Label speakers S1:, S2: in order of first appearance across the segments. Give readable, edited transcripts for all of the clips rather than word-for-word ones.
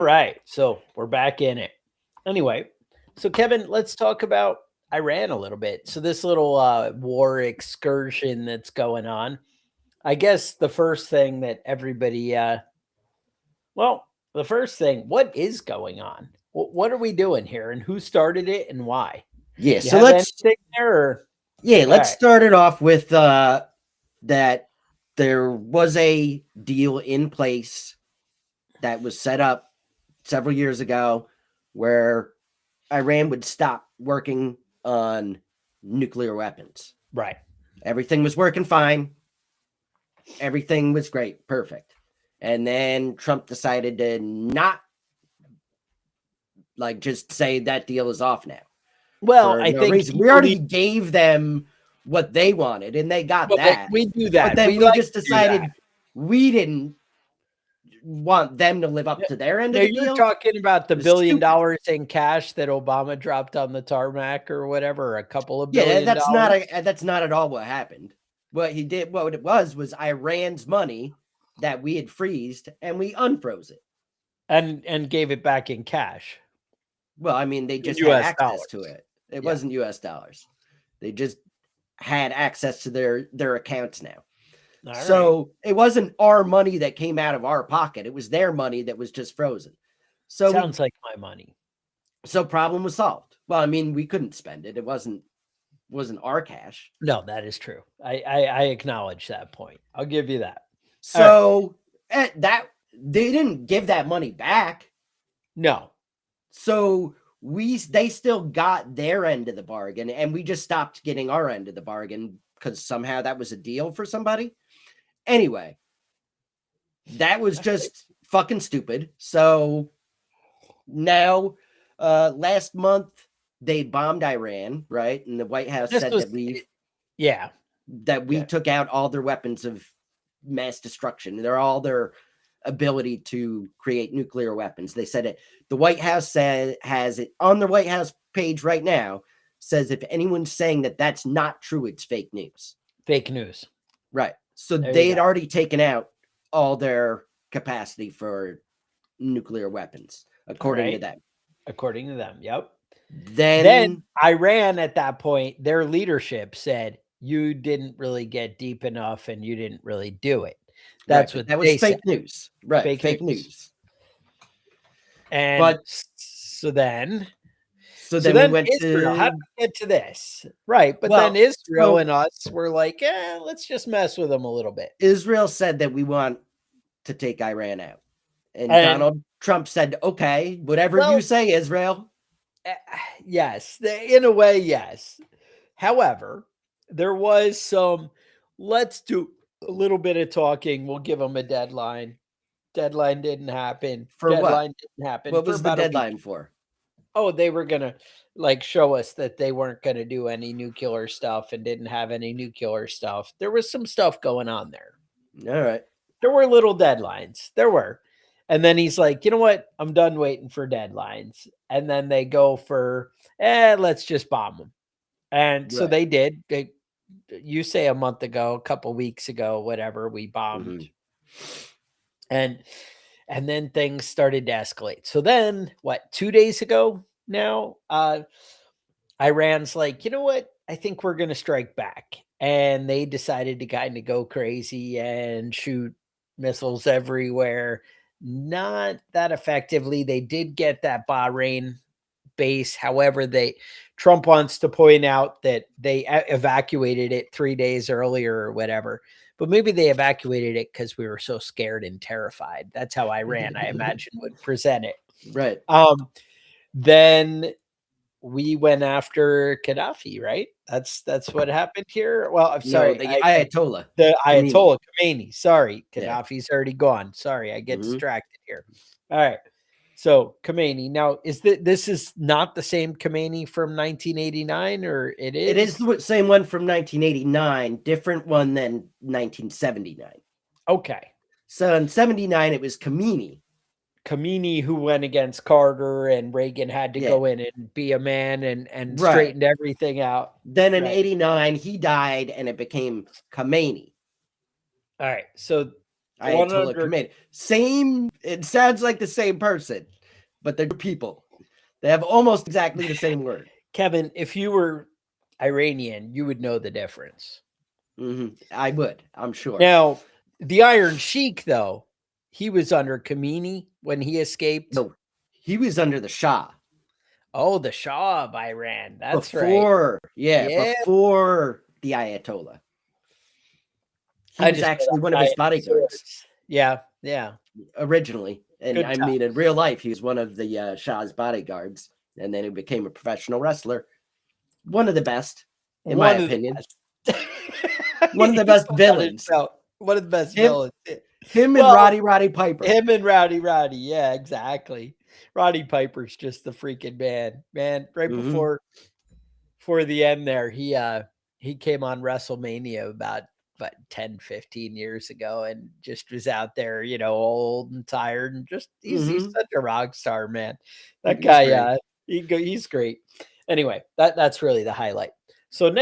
S1: Right. So we're back in it. Anyway, so Kevin, let's talk about Iran a little bit. So this little war excursion that's going on. I guess the first thing that everybody, well, the first thing, what is going on? What are we doing here, and who started it, and why?
S2: Yeah,
S1: You
S2: so
S1: have
S2: let's
S1: anything there? Or?
S2: yeah,
S1: All
S2: let's
S1: right.
S2: start it off with that there was a deal in place that was set up several years ago where Iran would stop working on nuclear weapons.
S1: Right.
S2: Everything was working fine. Everything was great, perfect. And then Trump decided to not like just say that deal is off now
S1: Well,
S2: for
S1: I
S2: no
S1: think
S2: reason.
S1: he
S2: We already
S1: believes.
S2: gave them what they wanted and they got
S1: Well,
S2: that.
S1: we do
S2: But
S1: that.
S2: then
S1: We
S2: we
S1: like
S2: just
S1: to do that.
S2: decided we didn't want them to live up to their end
S1: Now
S2: of the
S1: you're
S2: deal.
S1: talking about the
S2: It was
S1: $1 billion
S2: stupid.
S1: in cash that Obama dropped on the tarmac or whatever, a couple of
S2: Yeah,
S1: billion dollars,
S2: that's not at all what happened. What he did, what it was Iran's money that we had freezed and we unfroze it.
S1: and gave it back in cash
S2: Well, I mean, they
S1: in
S2: just had
S1: US
S2: access to
S1: dollars.
S2: it. It
S1: Yeah.
S2: wasn't US dollars. They just had access to their accounts now.
S1: All right.
S2: So it wasn't our money that came out of our pocket. It was their money that was just frozen. So we
S1: Sounds like my money.
S2: so problem was solved. Well, I mean, we couldn't spend it. It wasn't our cash.
S1: No, that is true. I acknowledge that point. I'll give you that. All right.
S2: So that they didn't give that money back.
S1: No.
S2: So they still got their end of the bargain, and we just stopped getting our end of the bargain because somehow that was a deal for somebody. Anyway, that was just fucking stupid. So now, last month they bombed Iran, right? And the White House
S1: This
S2: said
S1: was yeah.
S2: that we
S1: Yeah.
S2: took out all their weapons of mass destruction. They're all their ability to create nuclear weapons. They said it. The White House has it on the White House page right now. Says if anyone's saying that that's not true, it's fake news.
S1: Fake news.
S2: Right. So
S1: There you
S2: they had
S1: go.
S2: already taken out all their capacity for nuclear weapons,
S1: All
S2: according to
S1: right.
S2: them.
S1: According to them. Yep. Then
S2: Then
S1: Iran at that point, their leadership said, you didn't really get deep enough and you didn't really do it.
S2: right,
S1: That's
S2: but
S1: what
S2: that was
S1: they said.
S2: fake news. Right,
S1: Fake
S2: fake
S1: news.
S2: news.
S1: And
S2: But
S1: so then
S2: so then we went
S1: Israel, how
S2: to
S1: do we get to this? Right. But then
S2: well,
S1: Israel
S2: so
S1: and us were like, let's just mess with them a little bit.
S2: Israel said that we want to take Iran out. And
S1: And
S2: Donald Trump said, okay, whatever you
S1: well,
S2: say, Israel.
S1: eh, yes, in a way, yes. However, there was some, let's do a little bit of talking. We'll give them a deadline. Deadline didn't happen.
S2: For what?
S1: Deadline didn't happen
S2: What
S1: for
S2: was the
S1: about a week.
S2: deadline for?
S1: Oh, they were gonna like show us that they weren't gonna do any nuclear stuff and didn't have any nuclear stuff. There was some stuff going on there.
S2: All right.
S1: There were little deadlines. There were. And then he's like, you know what? I'm done waiting for deadlines. And then they go for, let's just bomb them. And so
S2: Right.
S1: they did. You say a month ago, a couple weeks ago, whatever, we bombed. And then things started to escalate. So then, what, 2 days ago now, Iran's like, you know what? I think we're going to strike back. And they decided to kind of go crazy and shoot missiles everywhere. Not that effectively. They did get that Bahrain base. However, Trump wants to point out that they evacuated it 3 days earlier or whatever. But maybe they evacuated it because we were so scared and terrified. That's how Iran, I imagine, would present it.
S2: Right.
S1: Then we went after Gaddafi, right? That's what happened here. Well, I'm sorry,
S2: No, the Ayatollah.
S1: the
S2: Khamenei.
S1: Ayatollah Khamenei. Sorry,
S2: Yeah.
S1: Gaddafi's already gone. Sorry, I get distracted here. All right. So Khamenei. Now, this is not the same Khamenei from 1989, or it is?
S2: It is the same one from 1989, different one than 1979.
S1: Okay.
S2: So in 79, it was Khamenei.
S1: Khamenei, who went against Carter and Reagan, had to go in and be a man and straightened everything out.
S2: Then in 89, he died and it became Khamenei.
S1: All right. So
S2: Ayatollah
S1: 100.
S2: Khamenei. Same, it sounds like the same person, but they're people. They have almost exactly the same word.
S1: Kevin, if you were Iranian, you would know the difference.
S2: I would, I'm sure.
S1: Now, the Iron Sheik, though, he was under Khamenei when he escaped.
S2: No, he was under the Shah.
S1: Oh, the Shah of Iran. That's
S2: Before,
S1: right.
S2: yeah, before the Ayatollah. He
S1: I
S2: was
S1: just know
S2: actually
S1: that
S2: one of
S1: guy
S2: his
S1: had
S2: bodyguards.
S1: swords. Yeah, yeah.
S2: Originally. And
S1: Good
S2: I
S1: time.
S2: mean, in real life, he was one of the Shah's bodyguards. And then he became a professional wrestler. One of the best, in my opinion. One of the best villains.
S1: One of the best
S2: Him,
S1: villains.
S2: him and
S1: Well,
S2: Roddy Piper.
S1: him and Rowdy. Yeah, exactly. Roddy Piper's just the freaking man. Man, right before the end there, he came on WrestleMania about 10, 15 years ago and just was out there, old and tired and just he's such a rock star, man. That guy, he's great. Anyway, that's really the highlight. So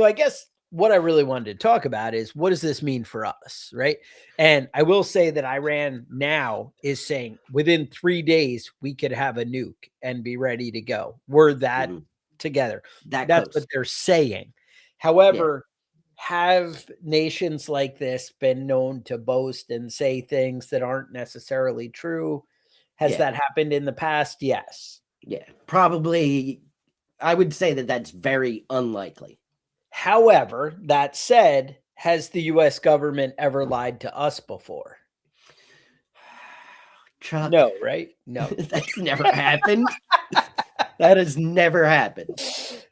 S1: I guess what I really wanted to talk about is what does this mean for us, right? And I will say that Iran now is saying within 3 days we could have a nuke and be ready to go. We're that together. That's
S2: close.
S1: what they're saying. However, have nations like this been known to boast and say things that aren't necessarily true? Has that happened in the past? Yes.
S2: Yeah, probably. I would say that that's very unlikely.
S1: However, that said, has the U.S. government ever lied to us before?
S2: Chuck.
S1: No, right? No.
S2: That's never happened. That has never happened.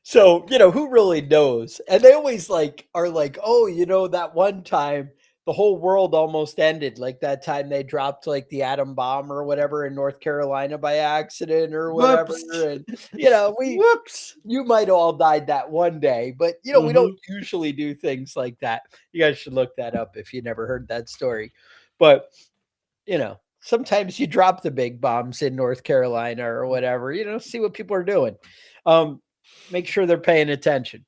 S1: So, who really knows? And they always are like, oh, that one time the whole world almost ended. Like that time they dropped the atom bomb or whatever in North Carolina by accident or whatever.
S2: Whoops.
S1: And, you might all died that one day, but we don't usually do things like that. You guys should look that up if you never heard that story. But, sometimes you drop the big bombs in North Carolina or whatever, see what people are doing. Make sure they're paying attention.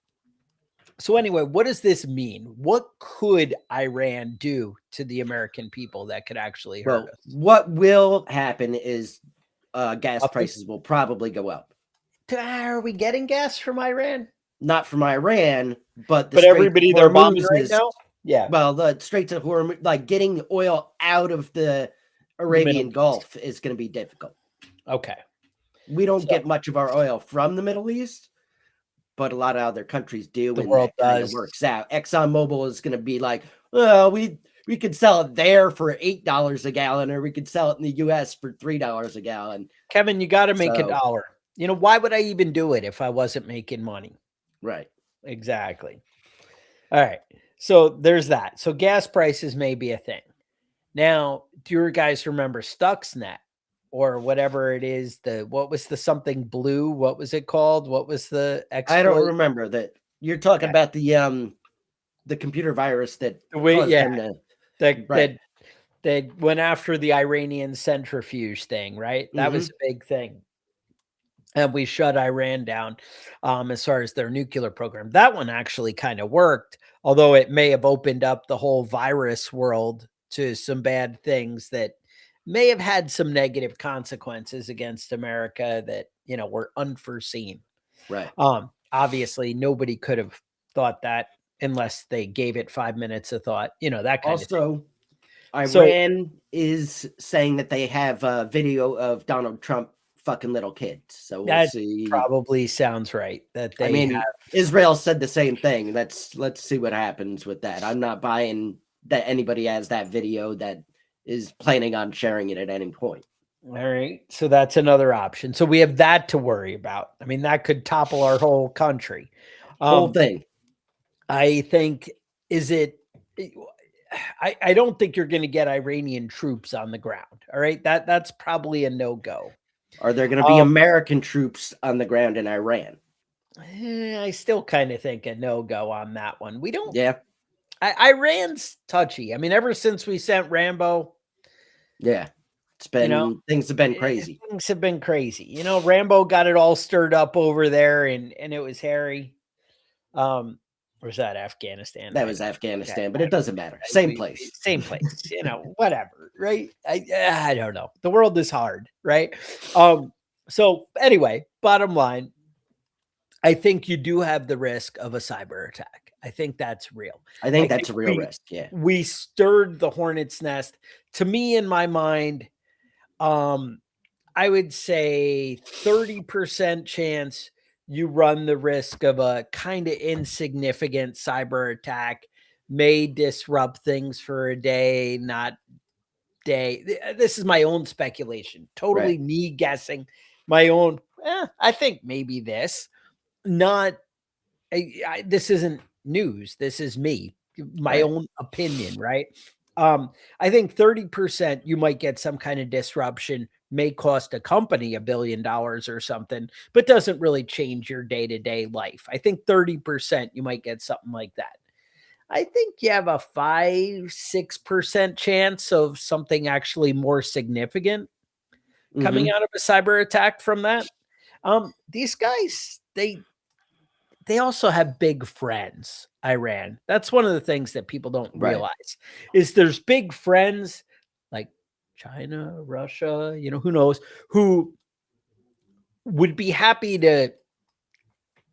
S1: So anyway, what does this mean? What could Iran do to the American people that could actually hurt us?
S2: What will happen is gas prices will probably go up.
S1: Are we getting gas from Iran?
S2: Not from Iran, but
S1: everybody they're bombing right now? Yeah.
S2: Well, the Straits of Hormuz, getting oil out of the Arabian Gulf is going to be difficult.
S1: Okay.
S2: We don't get much of our oil from the Middle East, but a lot of other countries do.
S1: The world
S2: that kind of works out. ExxonMobil is going to be like, well, we could sell it there for $8 a gallon, or we could sell it in the US for $3 a gallon.
S1: Kevin, you got to make a dollar. Why would I even do it if I wasn't making money?
S2: Right.
S1: Exactly. All right. So there's that. So gas prices may be a thing. Now, do you guys remember Stuxnet or whatever it is? What was the something blue? What was it called? What was the exploit?
S2: I don't remember that. You're talking about the computer virus that
S1: that went after the Iranian centrifuge thing, right? That was a big thing. And we shut Iran down as far as their nuclear program. That one actually kind of worked, although it may have opened up the whole virus world to some bad things that may have had some negative consequences against America that, were unforeseen.
S2: Right.
S1: Obviously, nobody could have thought that unless they gave it 5 minutes of thought, that kind of thing.
S2: Iran is saying that they have a video of Donald Trump fucking little kids. So we'll see.
S1: Probably sounds right. That they have.
S2: Israel said the same thing. Let's see what happens with that. I'm not buying that anybody has that video that is planning on sharing it at any point.
S1: All right. So that's another option. So we have that to worry about. I mean, that could topple our whole country.
S2: Whole thing.
S1: I think, I don't think you're going to get Iranian troops on the ground. All right. That's probably a no-go.
S2: Are there going to be American troops on the ground in Iran?
S1: I still kind of think a no-go on that one. We don't.
S2: Yeah.
S1: Iran's touchy. I mean, ever since we sent Rambo.
S2: Yeah. It's been, things have been crazy.
S1: Things have been crazy. Rambo got it all stirred up over there and it was hairy. Or is that Afghanistan?
S2: That was Afghanistan, but it doesn't matter. Same place.
S1: Same place, whatever, right? I don't know. The world is hard, right? So anyway, bottom line, I think you do have the risk of a cyber attack. I think that's real.
S2: I think that's a real risk. Yeah.
S1: We stirred the hornet's nest. To me, in my mind, I would say 30% chance you run the risk of a kind of insignificant cyber attack, may disrupt things for a day, not day. This is my own speculation, totally me guessing my own. I think maybe this, not, this isn't news. This is me, my own opinion, right? I think 30% you might get some kind of disruption, may cost a company $1 billion or something, but doesn't really change your day-to-day life. I think 30% you might get something like that. I think you have a 5-6% chance of something actually more significant coming out of a cyber attack from that. These guys, they also have big friends, Iran. That's one of the things that people don't realize is there's big friends like China, Russia, who knows, who would be happy to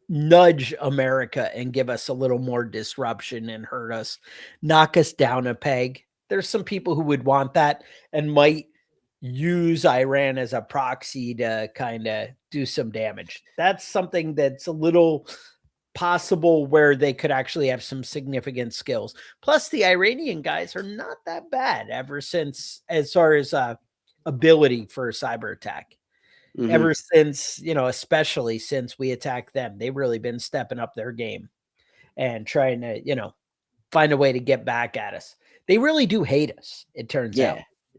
S1: nudge America and give us a little more disruption and hurt us, knock us down a peg. There's some people who would want that and might use Iran as a proxy to kind of do some damage. That's something that's a little possible where they could actually have some significant skills. Plus, the Iranian guys are not that bad ever since, as far as ability for a cyber attack. Ever since, especially since we attacked them, they've really been stepping up their game and trying to, find a way to get back at us. They really do hate us, it turns out.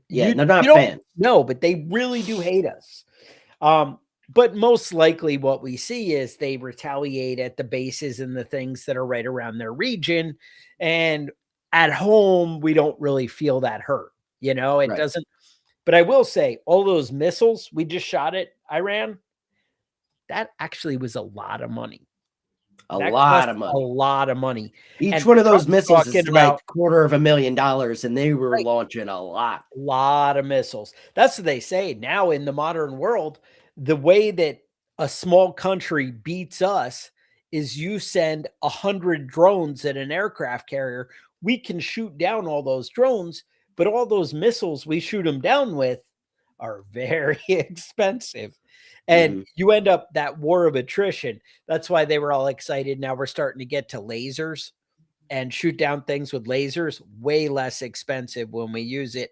S2: Yeah, they're not fans.
S1: No, but they really do hate us. But most likely what we see is they retaliate at the bases and the things that are right around their region. And at home, we don't really feel that hurt. It doesn't. But I will say, all those missiles we just shot at Iran, that actually was a lot of money.
S2: A lot of money. Each one of those missiles is like $250,000, and they were launching a lot
S1: of missiles. That's what they say. Now in the modern world, the way that a small country beats us is you send 100 drones at an aircraft carrier. We can shoot down all those drones, but all those missiles we shoot them down with are very expensive. And you end up that war of attrition. That's why they were all excited. Now we're starting to get to lasers and shoot down things with lasers. Way less expensive when we use it,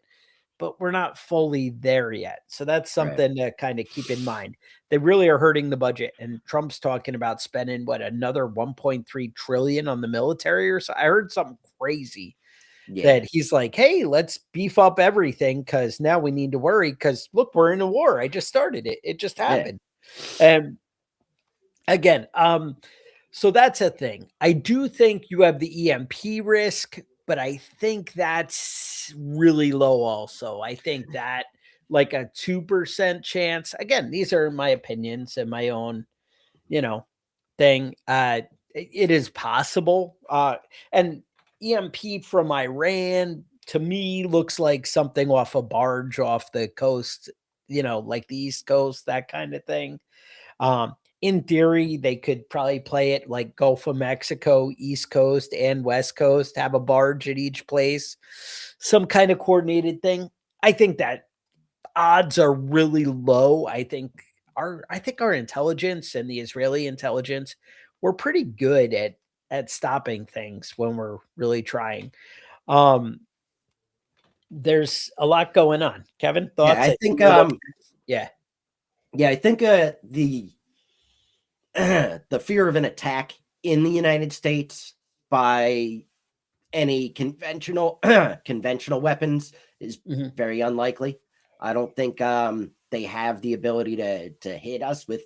S1: but we're not fully there yet. So that's something to kind of keep in mind. They really are hurting the budget. And Trump's talking about spending, another 1.3 trillion on the military or so. I heard something crazy. That he's like, hey, let's beef up everything because now we need to worry because look, we're in a war. I just started it. It just happened. And again, so that's a thing. I do think you have the EMP risk, but I think that's really low also. I think that like a 2% chance. Again, these are my opinions and my own, thing. It is possible. And EMP from Iran to me looks like something off a barge off the coast, like the East Coast, that kind of thing. In theory, they could probably play it like Gulf of Mexico, East Coast and West Coast, have a barge at each place, some kind of coordinated thing. I think that odds are really low. I think our intelligence and the Israeli intelligence, we're pretty good at stopping things when we're really trying. There's a lot going on. Kevin, thoughts?
S2: Yeah, I think I think the fear of an attack in the United States by any conventional weapons is very unlikely. I don't think they have the ability to hit us with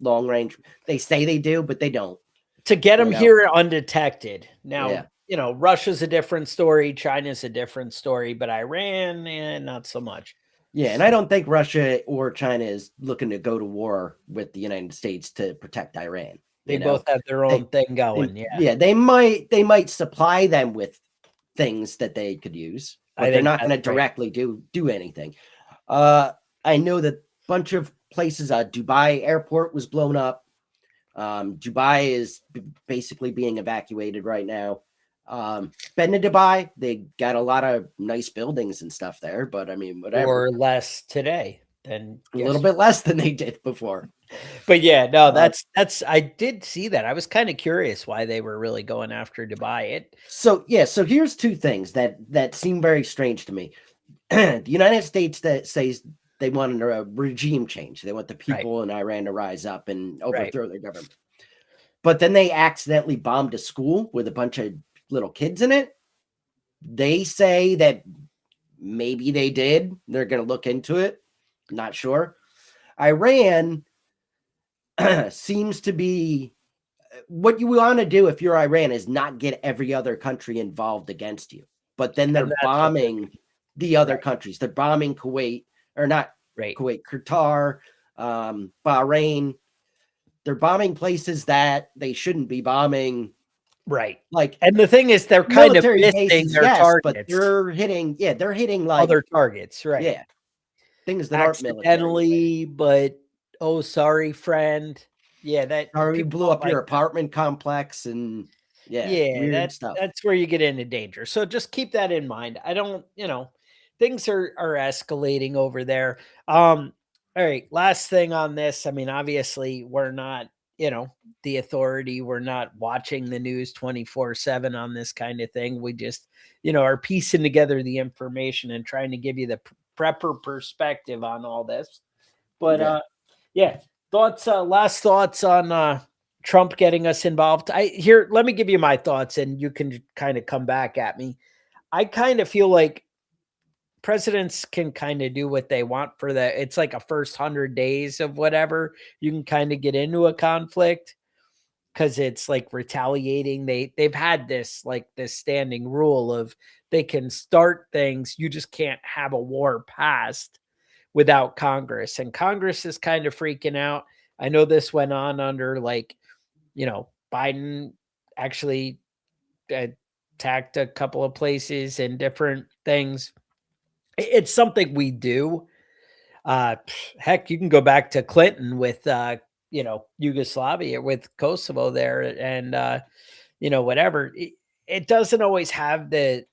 S2: long range. They say they do, but they don't.
S1: To get them here undetected. Now, Russia's a different story. China's a different story, but Iran, not so much.
S2: Yeah, and I don't think Russia or China is looking to go to war with the United States to protect Iran.
S1: They
S2: You know,
S1: both have their
S2: they,
S1: own thing going. Yeah.
S2: yeah, they might supply them with things that they could use,
S1: I
S2: but they're
S1: think
S2: not
S1: that's
S2: going to
S1: right.
S2: directly do anything. I know that a bunch of places, Dubai airport was blown up. Dubai is basically being evacuated right now. Been to Dubai, they got a lot of nice buildings and stuff there, but I mean, whatever.
S1: Or less today than
S2: A little
S1: yesterday.
S2: bit less than they did before.
S1: But yeah, no,
S2: Um,
S1: that's I did see that. I was kind of curious why they were really going after Dubai. It
S2: so yeah, so here's two things that seem very strange to me. The United States that says they want a regime change. They want the
S1: right,
S2: people in Iran to rise up and
S1: right.
S2: overthrow their government. But then they accidentally bombed a school with a bunch of little kids in it. They say that maybe they did. They're going to look into it. Not sure. Iran seems to be what you want to do if you're Iran is not get every other country involved against you. But then they're
S1: And that's what they're
S2: bombing the other
S1: right,
S2: countries. They're bombing Kuwait, or not
S1: right,
S2: Kuwait, Qatar, Bahrain. They're bombing places that they shouldn't be bombing.
S1: right.
S2: Like
S1: And the thing is they're kind of
S2: military
S1: missing
S2: bases,
S1: their
S2: yes, but
S1: targets,
S2: they're hitting like,
S1: other targets, right.
S2: yeah, things that aren't military related.
S1: Accidentally, but oh, sorry, friend. Yeah, that
S2: Or we
S1: people
S2: blew
S1: don't
S2: up your
S1: like that.
S2: apartment complex and yeah,
S1: Yeah,
S2: weird stuff.
S1: that's where you get into danger. So just keep that in mind. I don't, things are escalating over there. All right, last thing on this. I mean, obviously, we're not, the authority. We're not watching the news 24/7 on this kind of thing. We just, are piecing together the information and trying to give you the prepper perspective on all this. But
S2: Yeah.
S1: yeah, thoughts, last thoughts on Trump getting us involved. Let me give you my thoughts and you can kind of come back at me. I kind of feel like presidents can kind of do what they want for it's like a first 100 days of whatever. You can kind of get into a conflict because it's like retaliating. They've had this standing rule of they can start things, you just can't have a war passed without Congress. And Congress is kind of freaking out. I know this went on under Biden actually attacked a couple of places and different things. It's something we do. Heck, you can go back to Clinton with Yugoslavia with Kosovo there and whatever. It doesn't always have the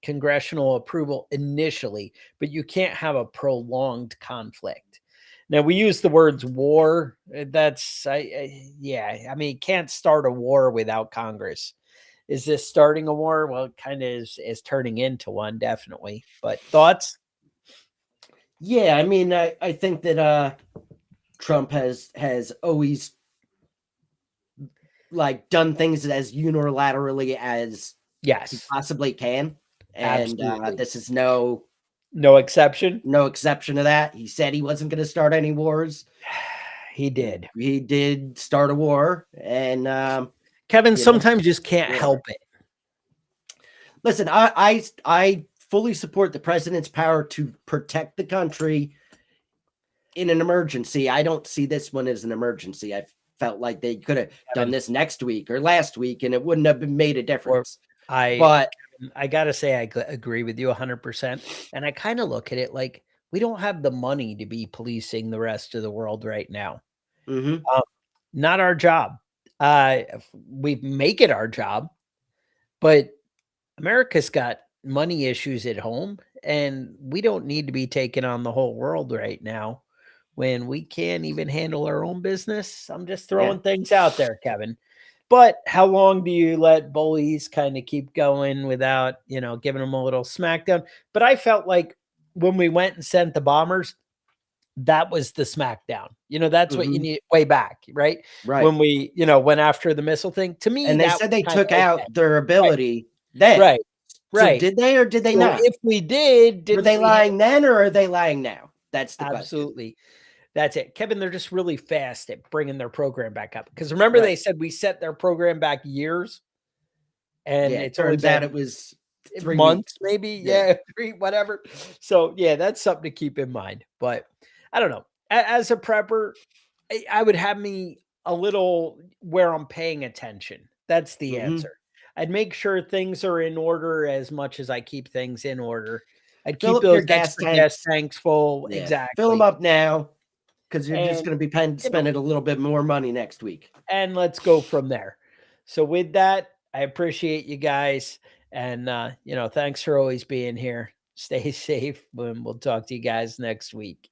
S1: congressional approval initially, but you can't have a prolonged conflict. Now we use the words war. Yeah. I mean, you can't start a war without Congress. Is this starting a war? Well, it kind of is turning into one, definitely. But thoughts?
S2: Yeah, I mean, I think that Trump has always like done things as unilaterally as he
S1: Yes,
S2: possibly can. And
S1: absolutely.
S2: this is no
S1: No exception.
S2: exception to that. He said he wasn't going to start any wars.
S1: He did.
S2: He did start a war, and
S1: Kevin
S2: you know,
S1: sometimes just can't
S2: whatever.
S1: help it.
S2: Listen, I fully support the president's power to protect the country in an emergency. I don't see this one as an emergency. I felt like they could have done
S1: Kevin,
S2: this next week or last week, and it wouldn't have been made a
S1: or
S2: difference.
S1: I
S2: But
S1: I gotta say agree with you 100%. And I kind of look at it like we don't have the money to be policing the rest of the world right now.
S2: mhm.
S1: Um, Not our job. We make it our job, but America's got money issues at home, and we don't need to be taking on the whole world right now when we can't even handle our own business. I'm just
S2: Yeah.
S1: throwing things out there, Kevin. But how long do you let bullies kind of keep going without, giving them a little smackdown? But I felt like when we went and sent the bombers, that was the smackdown. That's what you
S2: Mhm.
S1: need way back, right?
S2: Right.
S1: When we, went after the missile thing. To me,
S2: And they
S1: that
S2: said
S1: was
S2: they
S1: kind
S2: took
S1: of okay.
S2: out their
S1: Right,
S2: ability then.
S1: right,
S2: So
S1: right.
S2: did they or did they
S1: So
S2: not?
S1: if we did,
S2: Were
S1: didn't
S2: they
S1: we have
S2: lying then or are they lying now? That's the question.
S1: absolutely. That's it. Kevin, they're just really fast at bringing their program back up. Because remember
S2: Right.
S1: they said we set their program back years and
S2: Yeah. It
S1: it's only
S2: turns out it
S1: been
S2: was 3
S1: months,
S2: weeks.
S1: maybe.
S2: Yeah.
S1: Yeah, 3, whatever. So yeah, that's something to keep in mind. But I don't know. As a prepper, I would have me a little where I'm paying attention. That's the
S2: Mhm.
S1: answer. I'd make sure things are in order as much as I keep things in order. I'd
S2: Fill
S1: keep
S2: up your
S1: those
S2: gas
S1: extra gas
S2: tanks.
S1: tanks full.
S2: Yeah, fill them
S1: Exactly.
S2: up now because you're just
S1: And,
S2: gonna be paying
S1: you know,
S2: spending a little bit more money next week.
S1: and let's go from there. So with that, I appreciate you guys. And, thanks for always being here. Stay safe, and we'll talk to you guys next week.